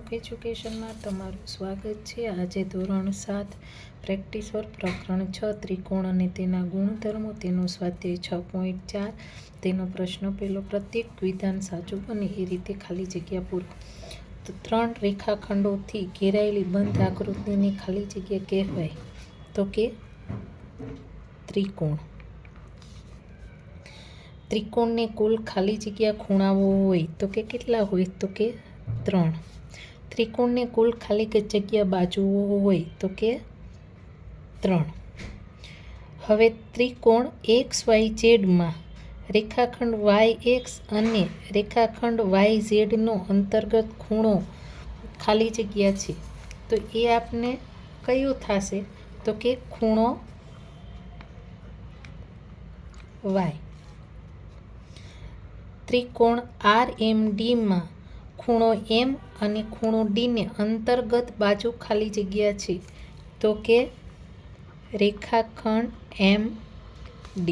Talk એજ્યુકેશનમાં તમારું સ્વાગત છે। આજે ધોરણ 7 પ્રેક્ટિસ વર્ક પ્રકરણ 6 ત્રિકોણ અને તેના ગુણધર્મો, તેનો સ્વાધ્યાય 6.4, તેનો પ્રશ્ન પહેલો, પ્રત્યેક વિધાન સાચું બને એ રીતે ખાલી જગ્યા પૂરો। તો 3 રેખાખંડોથી ઘેરાયેલી બંધ આકૃતિને ખાલી જગ્યા કહેવાય તો કે ત્રિકોણ। ત્રિકોણને કુલ ખાલી જગ્યા ખૂણાઓ હોય તો કે કેટલા હોય તો કે 3। ત્રિકોણને કુલ ખાલી જગ્યા બાજુઓ હોય તો કે 3। હવે ત્રિકોણ XYZ માં રેખાખંડ YX અને રેખાખંડ YZ નો અંતર્ગત ખૂણો ખાલી જગ્યા છે તો એ આપને કયો થશે તો કે ખૂણો Y। ત્રિકોણ RMD માં ખૂણો M અને ખૂણો D ને અંતર્ગત બાજુ ખાલી જગ્યા છે તો કે રેખાખંડ MD।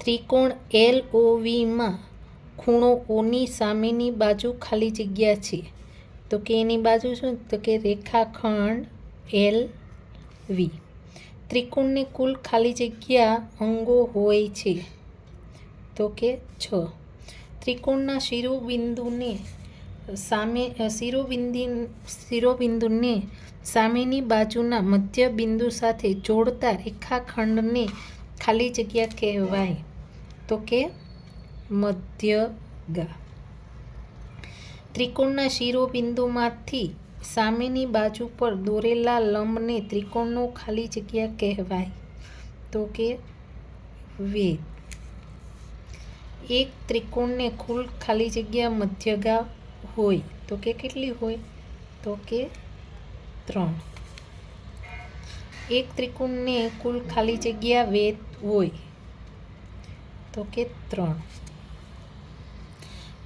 ત્રિકોણ LOV માં ખૂણો O ની સામેની બાજુ ખાલી જગ્યા છે તો કે એની બાજુ શું તો કે રેખાખંડ LV। ત્રિકોણને કુલ ખાલી જગ્યા અંગો હોય છે તો કે 6। ત્રિકોણના શિરોબિંદુને સામેની બાજુના મધ્ય બિંદુ સાથે જોડતા રેખાખંડને ખાલી જગ્યા કહેવાય તો કે મધ્યગા। ત્રિકોણના શિરોબિંદુમાંથી સામેની બાજુ પર દોરેલા લંબને ત્રિકોણનો ખાલી જગ્યા કહેવાય તો કે વેધ। એક ત્રિકોણને કુલ ખાલી જગ્યા મધ્યગા હોય તો કે કેટલી હોય તો કે 3। એક ત્રિકોણને કુલ ખાલી જગ્યા વેધ હોય તો કે 3।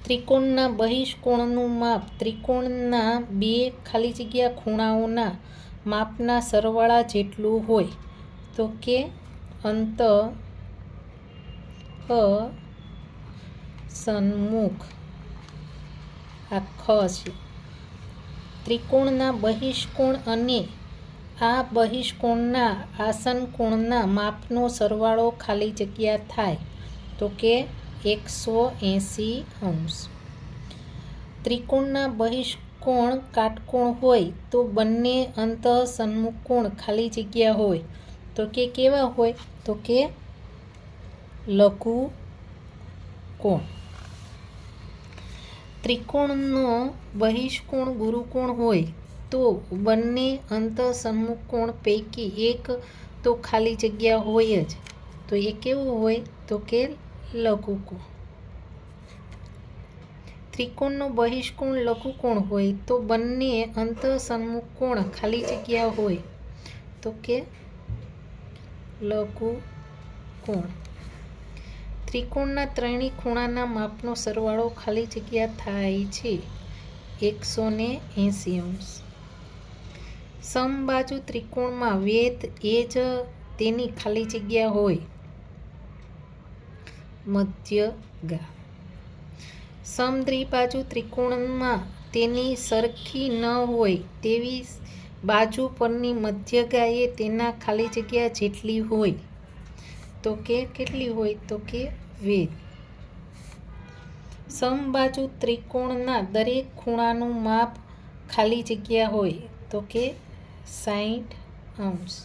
ત્રિકોણના બહિષ્કોણનું માપ ત્રિકોણના બે ખાલી જગ્યા ખૂણાઓના માપના સરવાળા જેટલું હોય તો કે અંતઃસન્મુખ આ ખ છે। ત્રિકોણના બહિષ્કોણ અને આ બહિષ્કોણના આસનકોણના માપનો સરવાળો ખાલી જગ્યા થાય તો કે 180°। ત્રિકોણના બહિષ્કોણ કાટકોણ હોય તો બંને અંતઃસન્મુખ કોણ ખાલી જગ્યા હોય તો કે કેવા હોય તો કે લઘુકોણ। ત્રિકોણનો બહિષ્કોણ ગુરુકોણ હોય તો બંને અંતઃસન્મુખ કોણ પૈકી એક તો ખાલી જગ્યા હોય જ તો એ કેવું હોય તો કે લઘુકોણ। ત્રિકોણનો બહિષ્કોણ લઘુકોણ હોય તો બંને અંતઃસન્મુખ કોણ ખાલી જગ્યા હોય તો કે લઘુકોણ। ત્રિકોણના ત્રણેય ખૂણાના માપનો સરવાળો ખાલી જગ્યા થાય છે 180°। સમબાજુ ત્રિકોણમાં વેધ એ જ તેની ખાલી જગ્યા હોય મધ્યગા। સમદ્વિબાજુ ત્રિકોણમાં તેની સરખી ન હોય તેવી બાજુ પરની મધ્યગા એ તેના ખાલી જગ્યા જેટલી હોય તો કે કેટલી હોય તો કે વેધ। સમબાજુ ત્રિકોણના દરેક ખૂણાનું માપ ખાલી જગ્યા હોય તો કે 60°।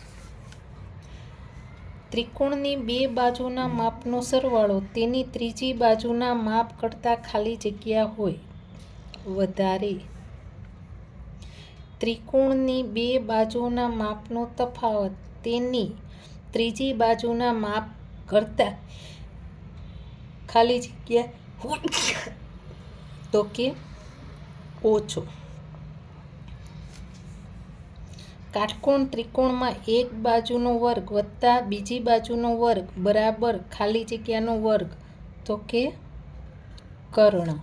ત્રિકોણની બે બાજુના માપનો સરવાળો તેની ત્રીજી બાજુના માપ કરતાં ખાલી જગ્યા હોય વધારે। ત્રિકોણની બે બાજુના માપનો તફાવત તેની ત્રીજી બાજુના માપ કરતાં ખાલી જગ્યા હોય તો કે ઓછો। કાટકોણ ત્રિકોણમાં એક બાજુનો વર્ગ વત્તા બીજી બાજુનો વર્ગ બરાબર ખાલી જગ્યાનો વર્ગ તો કે કર્ણ।